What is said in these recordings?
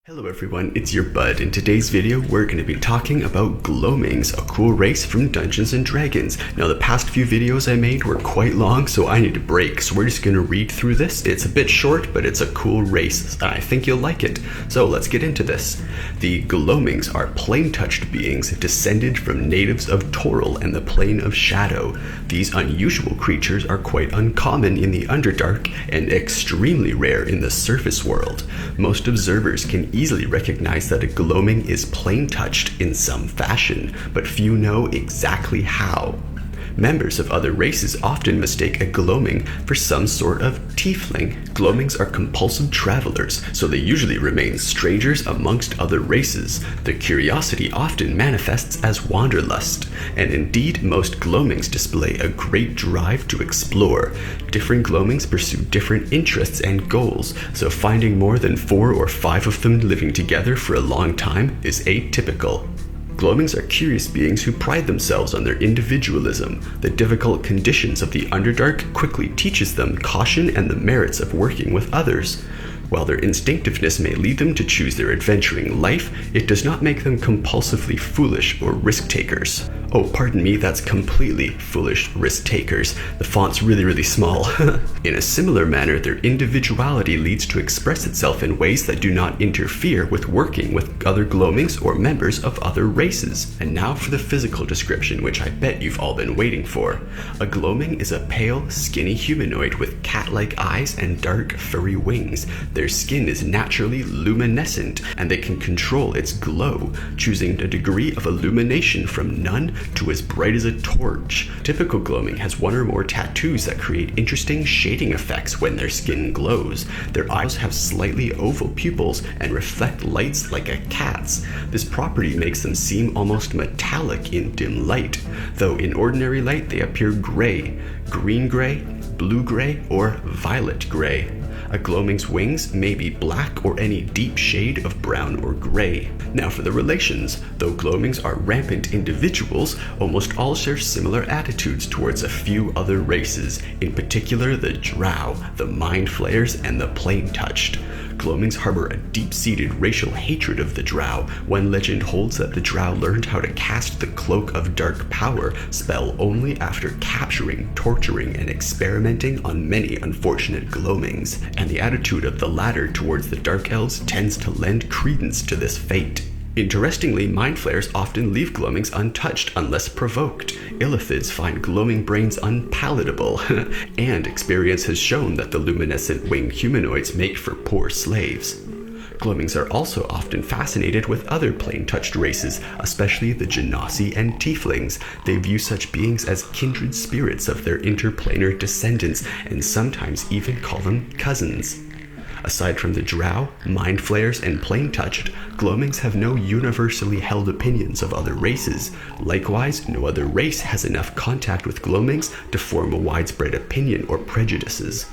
Hello everyone, it's your Bud. In today's video, we're going to be talking about Gloamings, a cool race from Dungeons & Dragons. Now, the past few videos I made were quite long, so I need a break, so we're just going to read through this. It's a bit short, but it's a cool race, and I think you'll like it. So let's get into this. The Gloamings are plane-touched beings descended from natives of Toril and the Plane of Shadow. These unusual creatures are quite uncommon in the Underdark and extremely rare in the surface world. Most observers can easily recognize that a gloaming is plane-touched in some fashion, but few know exactly how. Members of other races often mistake a gloaming for some sort of tiefling. Gloamings are compulsive travelers, so they usually remain strangers amongst other races. Their curiosity often manifests as wanderlust, and indeed most gloamings display a great drive to explore. Different gloamings pursue different interests and goals, so finding more than 4 or 5 of them living together for a long time is atypical. Gloamings are curious beings who pride themselves on their individualism. The difficult conditions of the Underdark quickly teaches them caution and the merits of working with others. While their instinctiveness may lead them to choose their adventuring life, it does not make them compulsively foolish or risk-takers. Oh, pardon me, that's completely foolish risk-takers. The font's really small. In a similar manner, their individuality leads to express itself in ways that do not interfere with working with other gloamings or members of other races. And now for the physical description, which I bet you've all been waiting for. A gloaming is a pale, skinny humanoid with cat-like eyes and dark, furry wings. Their skin is naturally luminescent, and they can control its glow, choosing a degree of illumination from none to as bright as a torch. Typical gloaming has 1 or more tattoos that create interesting shading effects when their skin glows. Their eyes have slightly oval pupils and reflect lights like a cat's. This property makes them seem almost metallic in dim light, though in ordinary light they appear gray, green gray, blue gray, or violet gray. A gloaming's wings may be black or any deep shade of brown or gray. Now for the relations. Though gloamings are rampant individuals, almost all share similar attitudes towards a few other races, in particular the Drow, the Mind Flayers, and the Plane-Touched. Gloamings harbor a deep-seated racial hatred of the Drow. One legend holds that the Drow learned how to cast the Cloak of Dark Power spell only after capturing, torturing, and experimenting on many unfortunate gloamings, and the attitude of the latter towards the Dark Elves tends to lend credence to this fate. Interestingly, Mind Flayers often leave gloamings untouched unless provoked. Illithids find gloaming brains unpalatable, and experience has shown that the luminescent winged humanoids make for poor slaves. Gloamings are also often fascinated with other plane-touched races, especially the Genasi and Tieflings. They view such beings as kindred spirits of their interplanar descendants, and sometimes even call them cousins. Aside from the Drow, Mind Flayers, and Plane-Touched, gloamings have no universally held opinions of other races. Likewise, no other race has enough contact with gloamings to form a widespread opinion or prejudices.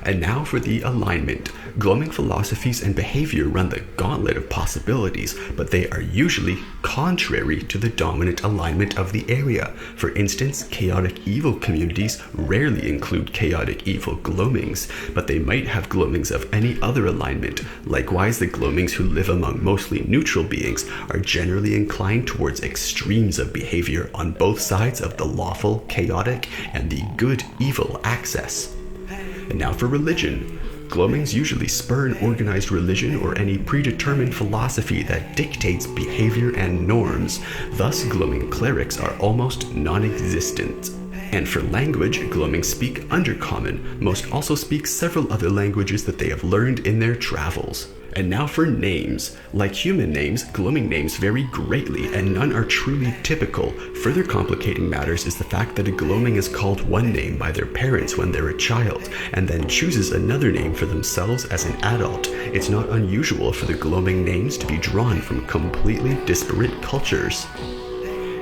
And now for the alignment. Gloaming philosophies and behavior run the gauntlet of possibilities, but they are usually contrary to the dominant alignment of the area. For instance, chaotic evil communities rarely include chaotic evil gloamings, but they might have gloamings of any other alignment. Likewise, the gloamings who live among mostly neutral beings are generally inclined towards extremes of behavior on both sides of the lawful, chaotic, and the good-evil axis. And now for religion. Gloamings usually spurn organized religion or any predetermined philosophy that dictates behavior and norms. Thus, gloaming clerics are almost non-existent. And for language, gloamings speak Undercommon. Most also speak several other languages that they have learned in their travels. And now for names. Like human names, gloaming names vary greatly, and none are truly typical. Further complicating matters is the fact that a gloaming is called one name by their parents when they're a child, and then chooses another name for themselves as an adult. It's not unusual for the gloaming names to be drawn from completely disparate cultures.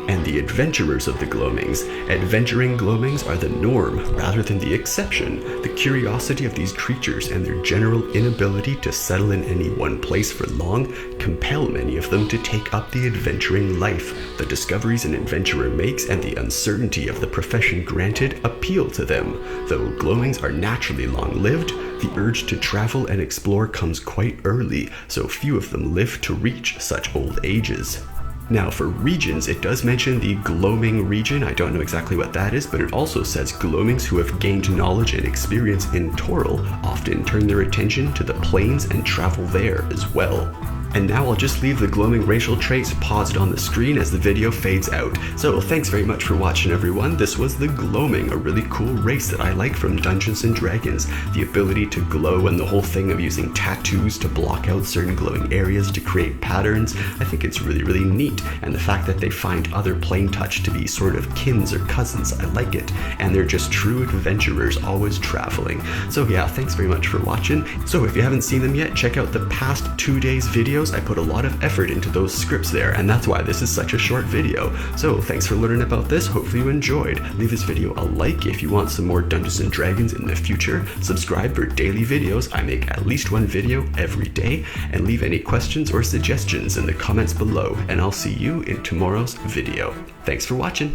and the adventurers of the Gloamings. Adventuring Gloamings are the norm rather than the exception. The curiosity of these creatures and their general inability to settle in any one place for long compel many of them to take up the adventuring life. The discoveries an adventurer makes and the uncertainty of the profession granted appeal to them. Though Gloamings are naturally long-lived, the urge to travel and explore comes quite early, so few of them live to reach such old ages. Now for regions, it does mention the Gloaming region. I don't know exactly what that is, but it also says Gloamings who have gained knowledge and experience in Toril often turn their attention to the plains and travel there as well. And now I'll just leave the Gloaming racial traits paused on the screen as the video fades out. So thanks very much for watching, everyone. This was the Gloaming, a really cool race that I like from Dungeons & Dragons. The ability to glow and the whole thing of using tattoos to block out certain glowing areas to create patterns, I think it's really, really neat. And the fact that they find other Plane Touch to be sort of kins or cousins, I like it. And they're just true adventurers, always traveling. So yeah, thanks very much for watching. So if you haven't seen them yet, check out the past 2 days' videos. I put a lot of effort into those scripts there, and that's why this is such a short video. So thanks for learning about this. Hopefully you enjoyed. Leave this video a like if you want some more Dungeons & Dragons in the future. Subscribe for daily videos. I make at least one video every day. And leave any questions or suggestions in the comments below, and I'll see you in tomorrow's video. Thanks for watching.